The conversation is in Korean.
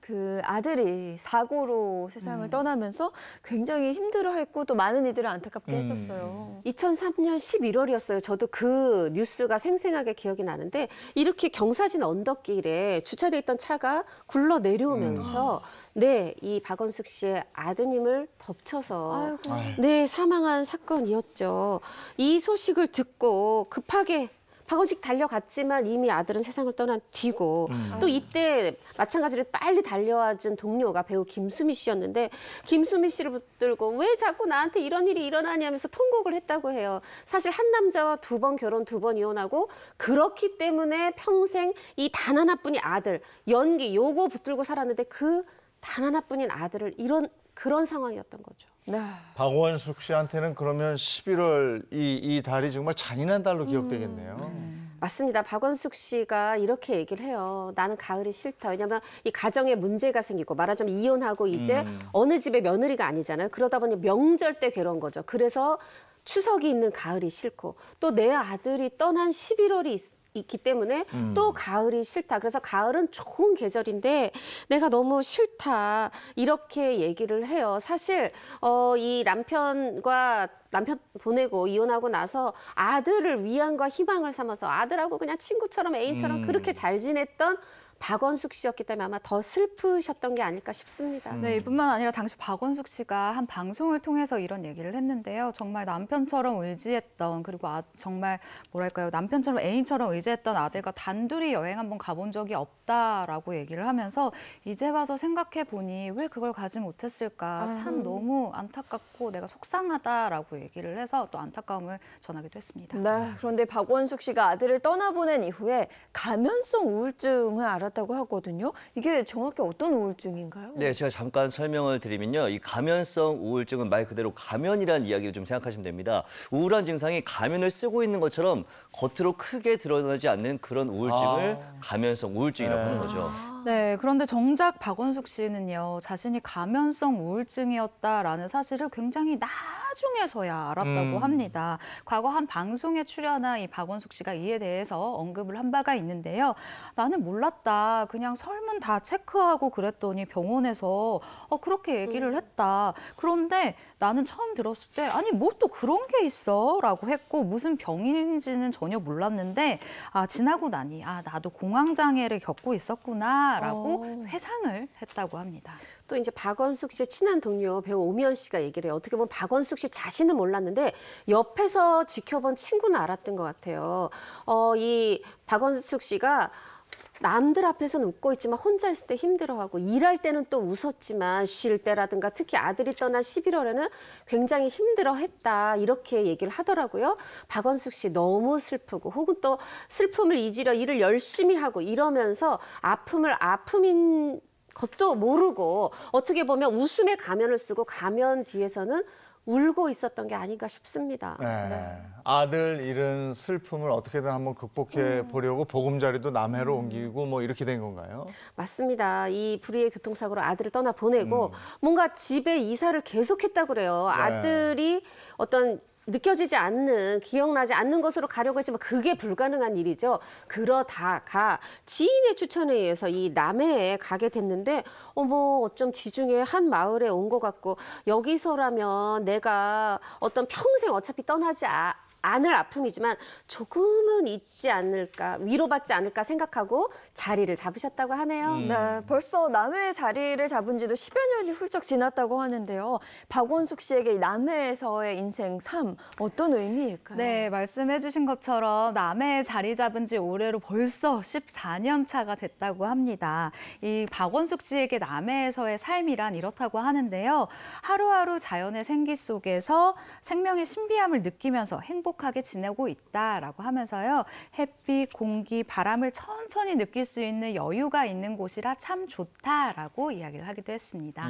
그 아들이 사고로 세상을 떠나면서 굉장히 힘들어했고 또 많은 이들을 안타깝게 했었어요. 2003년 11월이었어요. 저도 그 뉴스가 생생하게 기억이 나는데 이렇게 경사진 언덕길에 주차돼 있던 차가 굴러 내려오면서 네, 이 박원숙 씨의 아드님을 덮쳐서 네, 사망한 사건이었죠. 이 소식을 듣고 급하게 박원식 달려갔지만 이미 아들은 세상을 떠난 뒤고 또 이때 마찬가지로 빨리 달려와준 동료가 배우 김수미 씨였는데 김수미 씨를 붙들고 왜 자꾸 나한테 이런 일이 일어나냐 하면서 통곡을 했다고 해요. 사실 한 남자와 2번 결혼, 2번 이혼하고 그렇기 때문에 평생 이 단 하나뿐인 아들, 연기 요거 붙들고 살았는데 그 단 하나뿐인 아들을 그런 상황이었던 거죠. 네. 박원숙 씨한테는 그러면 11월 이 달이 정말 잔인한 달로 기억되겠네요. 맞습니다. 박원숙 씨가 이렇게 얘기를 해요. 나는 가을이 싫다. 왜냐하면 이 가정에 문제가 생기고 말하자면 이혼하고 이제 어느 집의 며느리가 아니잖아요. 그러다 보니 명절 때 괴로운 거죠. 그래서 추석이 있는 가을이 싫고 또 내 아들이 떠난 11월이 있기 때문에 또 가을이 싫다. 그래서 가을은 좋은 계절인데 내가 너무 싫다. 이렇게 얘기를 해요. 사실 이 남편 보내고 이혼하고 나서 아들을 위안과 희망을 삼아서 아들하고 그냥 친구처럼 애인처럼 그렇게 잘 지냈던 박원숙 씨였기 때문에 아마 더 슬프셨던 게 아닐까 싶습니다. 네, 이뿐만 아니라 당시 박원숙 씨가 한 방송을 통해서 이런 얘기를 했는데요. 정말 남편처럼 의지했던 그리고 정말 뭐랄까요, 남편처럼 애인처럼 의지했던 아들과 단둘이 여행 한번 가본 적이 없다라고 얘기를 하면서 이제 와서 생각해 보니 왜 그걸 가지 못했을까 참 너무 안타깝고 내가 속상하다라고 얘기를 해서 또 안타까움을 전하기도 했습니다. 네, 그런데 박원숙 씨가 아들을 떠나보낸 이후에 가면성 우울증을 앓았다고 하거든요. 이게 정확히 어떤 우울증인가요? 네, 제가 잠깐 설명을 드리면요. 이 가면성 우울증은 말 그대로 가면이라는 이야기를 좀 생각하시면 됩니다. 우울한 증상이 가면을 쓰고 있는 것처럼 겉으로 크게 드러나지 않는 그런 우울증을 가면성 우울증이라고 하는 거죠. 네, 그런데 정작 박원숙 씨는요, 자신이 가면성 우울증이었다라는 사실을 굉장히 나중에서야 알았다고 합니다. 과거 한 방송에 출연한 이 박원숙 씨가 이에 대해서 언급을 한 바가 있는데요. 나는 몰랐다. 그냥 설문 다 체크하고 그랬더니 병원에서 그렇게 얘기를 했다. 그런데 나는 처음 들었을 때 아니, 뭐 또 그런 게 있어? 라고 했고 무슨 병인지는 전혀 몰랐는데 지나고 나니 나도 공황장애를 겪고 있었구나. 라고 회상을 했다고 합니다. 또 이제 박원숙 씨의 친한 동료 배우 오미연 씨가 얘기를 해요. 어떻게 보면 박원숙 씨 자신은 몰랐는데 옆에서 지켜본 친구는 알았던 것 같아요. 이 박원숙 씨가 남들 앞에서는 웃고 있지만 혼자 있을 때 힘들어하고 일할 때는 또 웃었지만 쉴 때라든가 특히 아들이 떠난 11월에는 굉장히 힘들어했다 이렇게 얘기를 하더라고요. 박원숙 씨 너무 슬프고 혹은 또 슬픔을 잊으려 일을 열심히 하고 이러면서 아픔을 아픔인 것도 모르고 어떻게 보면 웃음의 가면을 쓰고 가면 뒤에서는 울고 있었던 게 아닌가 싶습니다. 네. 아들 잃은 슬픔을 어떻게든 한번 극복해 보려고 보금자리도 남해로 옮기고 뭐 이렇게 된 건가요? 맞습니다. 이 불의의 교통사고로 아들을 떠나 보내고 뭔가 집에 이사를 계속했다고 그래요. 아들이 어떤 느껴지지 않는, 기억나지 않는 곳으로 가려고 했지만 그게 불가능한 일이죠. 그러다가 지인의 추천에 의해서 이 남해에 가게 됐는데 어쩜 지중해 한 마을에 온 것 같고 여기서라면 내가 어떤 평생 어차피 떠나지 않을 아픔이지만 조금은 잊지 않을까, 위로받지 않을까 생각하고 자리를 잡으셨다고 하네요. 네, 벌써 남해의 자리를 잡은 지도 10여 년이 훌쩍 지났다고 하는데요. 박원숙 씨에게 이 남해에서의 인생 삶 어떤 의미일까요? 네, 말씀해 주신 것처럼 남해에 자리 잡은 지 올해로 벌써 14년 차가 됐다고 합니다. 이 박원숙 씨에게 남해에서의 삶이란 이렇다고 하는데요. 하루하루 자연의 생기 속에서 생명의 신비함을 느끼면서 행복하게 지내고 있다라고 하면서요. 햇빛, 공기, 바람을 천천히 느낄 수 있는 여유가 있는 곳이라 참 좋다라고 이야기를 하기도 했습니다.